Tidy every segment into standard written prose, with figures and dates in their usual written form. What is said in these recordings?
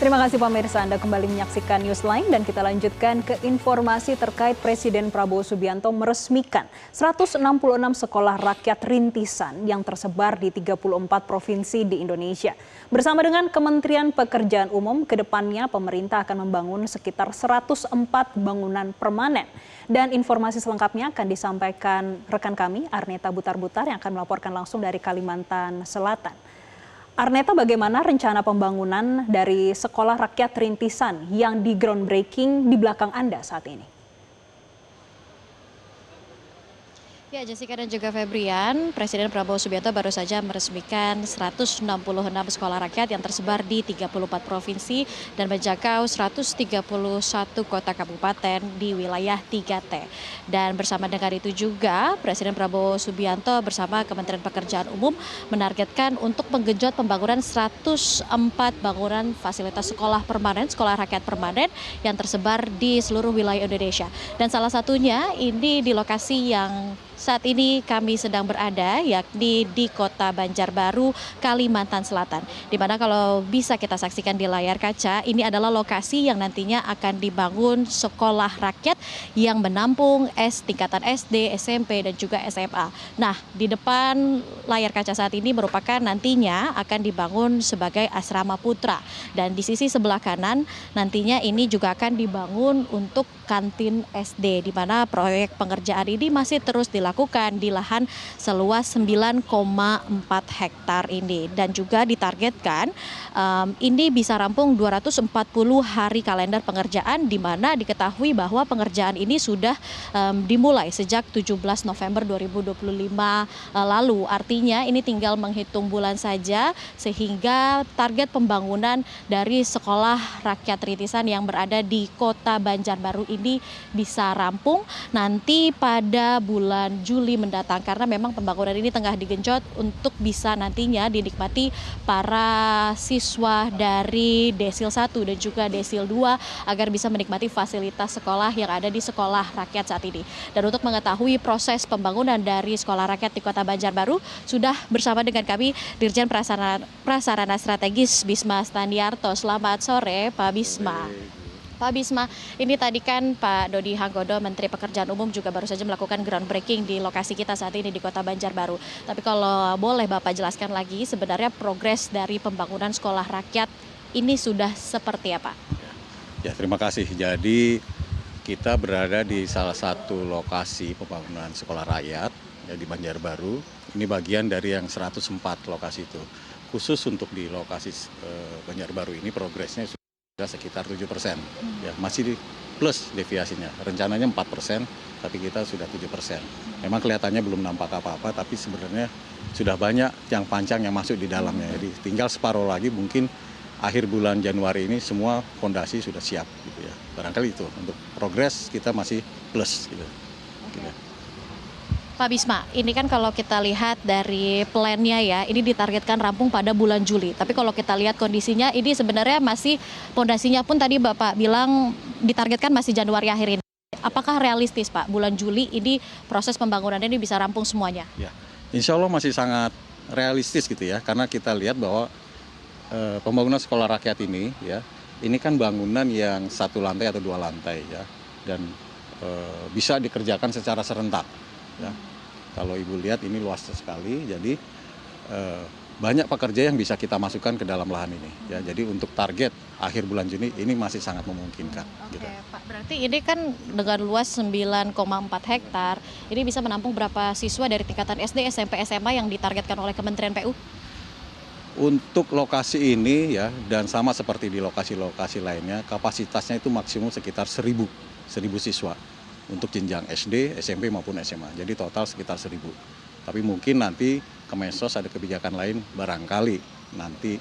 Terima kasih pemirsa, Anda kembali menyaksikan Newsline dan kita lanjutkan ke informasi terkait Presiden Prabowo Subianto meresmikan 166 sekolah rakyat rintisan yang tersebar di 34 provinsi di Indonesia. Bersama dengan Kementerian Pekerjaan Umum, ke depannya pemerintah akan membangun sekitar 104 bangunan permanen. Dan informasi selengkapnya akan disampaikan rekan kami, Arneta Butar-Butar, yang akan melaporkan langsung dari Kalimantan Selatan. Arneta, bagaimana rencana pembangunan dari sekolah rakyat rintisan yang di groundbreaking di belakang Anda saat ini? Ya, Jessica dan juga Febrian, Presiden Prabowo Subianto baru saja meresmikan 166 sekolah rakyat yang tersebar di 34 provinsi dan menjangkau 131 kota kabupaten di wilayah 3T. Dan bersama dengan itu juga, Presiden Prabowo Subianto bersama Kementerian Pekerjaan Umum menargetkan untuk menggenjot pembangunan 104 bangunan fasilitas sekolah permanen, sekolah rakyat permanen yang tersebar di seluruh wilayah Indonesia. Dan salah satunya ini di lokasi yang saat ini kami sedang berada, yakni di Kota Banjarbaru, Kalimantan Selatan. Di mana kalau bisa kita saksikan di layar kaca, ini adalah lokasi yang nantinya akan dibangun sekolah rakyat yang menampung tingkatan SD, SMP, dan juga SMA. Nah, di depan layar kaca saat ini merupakan nantinya akan dibangun sebagai asrama putra. Dan di sisi sebelah kanan nantinya ini juga akan dibangun untuk kantin SD, di mana proyek pengerjaan ini masih terus dilakukan di lahan seluas 9,4 hektar ini. Dan juga ditargetkan ini bisa rampung 240 hari kalender pengerjaan, di mana diketahui bahwa pengerjaan ini sudah dimulai sejak 17 November 2025 lalu. Artinya ini tinggal menghitung bulan saja sehingga target pembangunan dari sekolah rakyat rintisan yang berada di Kota Banjarbaru ini bisa rampung nanti pada bulan Juli mendatang, karena memang pembangunan ini tengah digenjot untuk bisa nantinya dinikmati para siswa dari Desil 1 dan juga Desil 2 agar bisa menikmati fasilitas sekolah yang ada di sekolah rakyat saat ini. Dan untuk mengetahui proses pembangunan dari sekolah rakyat di Kota Banjarbaru, sudah bersama dengan kami Dirjen Prasarana Strategis Bisma Staniarto. Selamat sore Pak Bisma. Pak Bisma, ini tadi kan Pak Dodi Hanggodo, Menteri Pekerjaan Umum, juga baru saja melakukan groundbreaking di lokasi kita saat ini di Kota Banjarbaru. Tapi kalau boleh Bapak jelaskan lagi, sebenarnya progres dari pembangunan sekolah rakyat ini sudah seperti apa? Ya, terima kasih. Jadi kita berada di salah satu lokasi pembangunan sekolah rakyat ya, di Banjarbaru. Ini bagian dari yang 104 lokasi itu. Khusus untuk di lokasi Banjarbaru ini progresnya sudah sekitar 7%. Ya, masih plus deviasinya. Rencananya 4%, tapi kita sudah 7%. Memang kelihatannya belum nampak apa-apa, tapi sebenarnya sudah banyak yang pancang yang masuk di dalamnya. Jadi tinggal separuh lagi, mungkin akhir bulan Januari ini semua fondasi sudah siap gitu ya. Barangkali itu untuk progres kita masih plus gitu. Pak Bisma, ini kan kalau kita lihat dari plannya ya, ini ditargetkan rampung pada bulan Juli. Tapi kalau kita lihat kondisinya, ini sebenarnya masih fondasinya pun tadi Bapak bilang ditargetkan masih Januari akhir ini. Apakah realistis Pak, bulan Juli ini proses pembangunannya ini bisa rampung semuanya? Ya, insya Allah masih sangat realistis gitu ya, karena kita lihat bahwa pembangunan sekolah rakyat ini ya, ini kan bangunan yang 1 lantai atau 2 lantai ya, dan bisa dikerjakan secara serentak. Ya, kalau Ibu lihat ini luas sekali, jadi banyak pekerja yang bisa kita masukkan ke dalam lahan ini. Ya, jadi untuk target akhir bulan Juni ini masih sangat memungkinkan. Oke, gitu. Pak, berarti ini kan dengan luas 9,4 hektar, ini bisa menampung berapa siswa dari tingkatan SD, SMP, SMA yang ditargetkan oleh Kementerian PU? Untuk lokasi ini ya, dan sama seperti di lokasi-lokasi lainnya, kapasitasnya itu maksimum sekitar 1.000 siswa. Untuk jenjang SD, SMP maupun SMA. Jadi total sekitar 1.000. Tapi mungkin nanti Kemensos ada kebijakan lain, barangkali nanti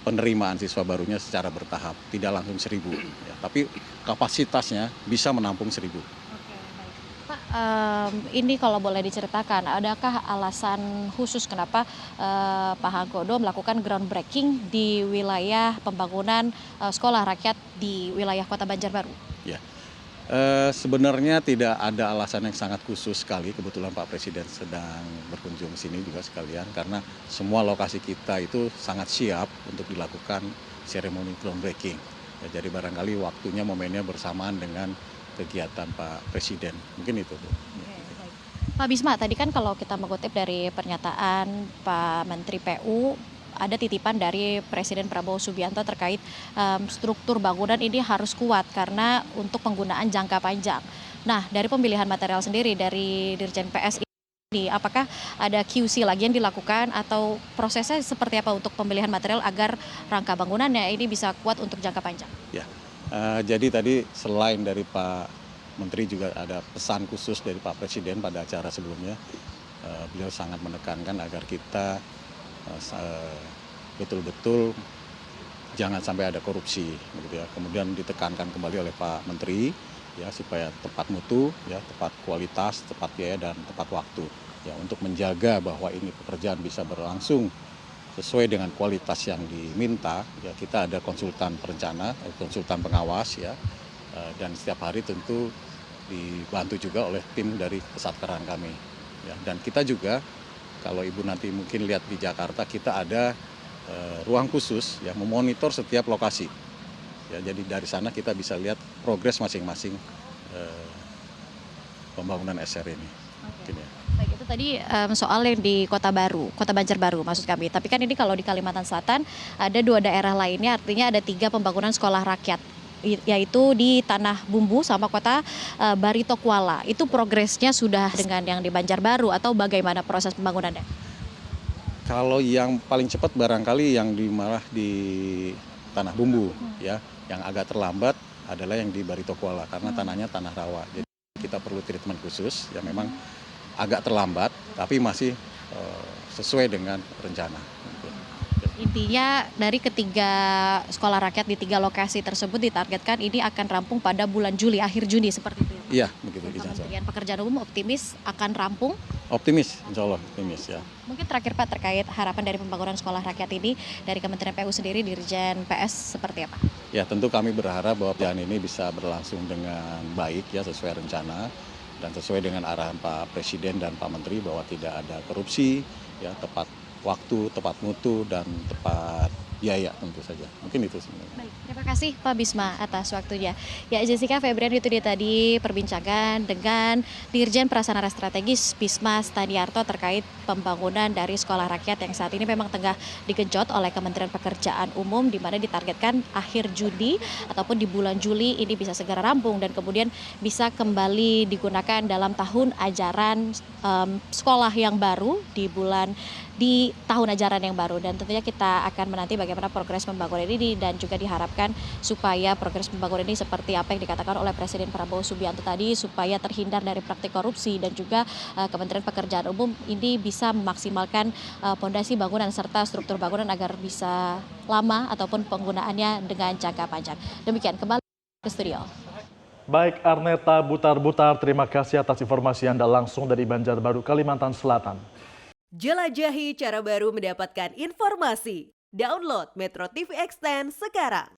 penerimaan siswa barunya secara bertahap, tidak langsung 1.000. Ya, tapi kapasitasnya bisa menampung 1.000. Oke, baik. Pak, ini kalau boleh diceritakan, adakah alasan khusus kenapa Pak Hanggodo melakukan groundbreaking di wilayah pembangunan sekolah rakyat di wilayah Kota Banjarbaru? Ya. Sebenarnya tidak ada alasan yang sangat khusus sekali, kebetulan Pak Presiden sedang berkunjung ke sini juga sekalian, karena semua lokasi kita itu sangat siap untuk dilakukan seremoni groundbreaking. Ya, jadi barangkali waktunya momennya bersamaan dengan kegiatan Pak Presiden, mungkin itu Bu. Pak Bisma, tadi kan kalau kita mengutip dari pernyataan Pak Menteri PU, ada titipan dari Presiden Prabowo Subianto terkait struktur bangunan ini harus kuat karena untuk penggunaan jangka panjang. Nah, dari pemilihan material sendiri dari Dirjen PS ini, apakah ada QC lagi yang dilakukan atau prosesnya seperti apa untuk pemilihan material agar rangka bangunannya ini bisa kuat untuk jangka panjang? Ya, jadi tadi selain dari Pak Menteri juga ada pesan khusus dari Pak Presiden pada acara sebelumnya. Beliau sangat menekankan agar kita betul-betul jangan sampai ada korupsi, gitu ya. Kemudian ditekankan kembali oleh Pak Menteri, ya supaya tepat mutu, ya tepat kualitas, tepat biaya dan tepat waktu, ya untuk menjaga bahwa ini pekerjaan bisa berlangsung sesuai dengan kualitas yang diminta. Ya kita ada konsultan perencana, konsultan pengawas, ya, dan setiap hari tentu dibantu juga oleh tim dari kesatkeran kami. Ya, dan kita juga, kalau Ibu nanti mungkin lihat di Jakarta, kita ada ruang khusus ya memonitor setiap lokasi. Ya, jadi dari sana kita bisa lihat progres masing-masing pembangunan SR ini. Mungkin ya. Baik, itu tadi soal yang di Kota Baru, Kota Banjarbaru maksud kami. Tapi kan ini kalau di Kalimantan Selatan ada 2 daerah lainnya, artinya ada 3 pembangunan sekolah rakyat, yaitu di Tanah Bumbu sama Kota Barito Kuala. Itu progresnya sudah dengan yang di Banjarbaru atau bagaimana proses pembangunannya? Kalau yang paling cepat barangkali yang malah di Tanah Bumbu, ya. Yang agak terlambat adalah yang di Barito Kuala karena tanahnya tanah rawa. Jadi kita perlu treatment khusus, ya memang agak terlambat, tapi masih sesuai dengan rencana. Intinya dari ketiga sekolah rakyat di 3 lokasi tersebut ditargetkan ini akan rampung pada bulan Juli, akhir Juni seperti itu. Iya, begitu. Kementerian Pekerjaan Umum optimis akan rampung. Optimis, insya Allah optimis ya. Mungkin terakhir Pak terkait harapan dari pembangunan sekolah rakyat ini dari Kementerian PU sendiri, Dirjen PS seperti apa? Ya tentu kami berharap bahwa pekerjaan ini bisa berlangsung dengan baik ya sesuai rencana dan sesuai dengan arahan Pak Presiden dan Pak Menteri bahwa tidak ada korupsi, ya tepat waktu, tepat mutu, dan tepat biaya tentu saja. Mungkin itu sebenarnya. Baik, terima kasih Pak Bisma atas waktunya. Ya, Jessica Febrian, itu dia tadi perbincangan dengan Dirjen Prasarana Strategis Bisma Stadiarto terkait pembangunan dari sekolah rakyat yang saat ini memang tengah digenjot oleh Kementerian Pekerjaan Umum, di mana ditargetkan akhir Juni ataupun di bulan Juli ini bisa segera rampung dan kemudian bisa kembali digunakan dalam tahun ajaran sekolah yang baru di tahun ajaran yang baru. Dan tentunya kita akan menanti bagaimana progres pembangunan ini dan juga diharapkan supaya progres pembangunan ini seperti apa yang dikatakan oleh Presiden Prabowo Subianto tadi, supaya terhindar dari praktik korupsi dan juga Kementerian Pekerjaan Umum ini bisa memaksimalkan pondasi bangunan serta struktur bangunan agar bisa lama ataupun penggunaannya dengan jangka panjang. Demikian, kembali ke studio. Baik, Arneta Butar-Butar, terima kasih atas informasi Anda langsung dari Banjarbaru, Kalimantan Selatan. Jelajahi cara baru mendapatkan informasi. Download Metro TV Extend sekarang.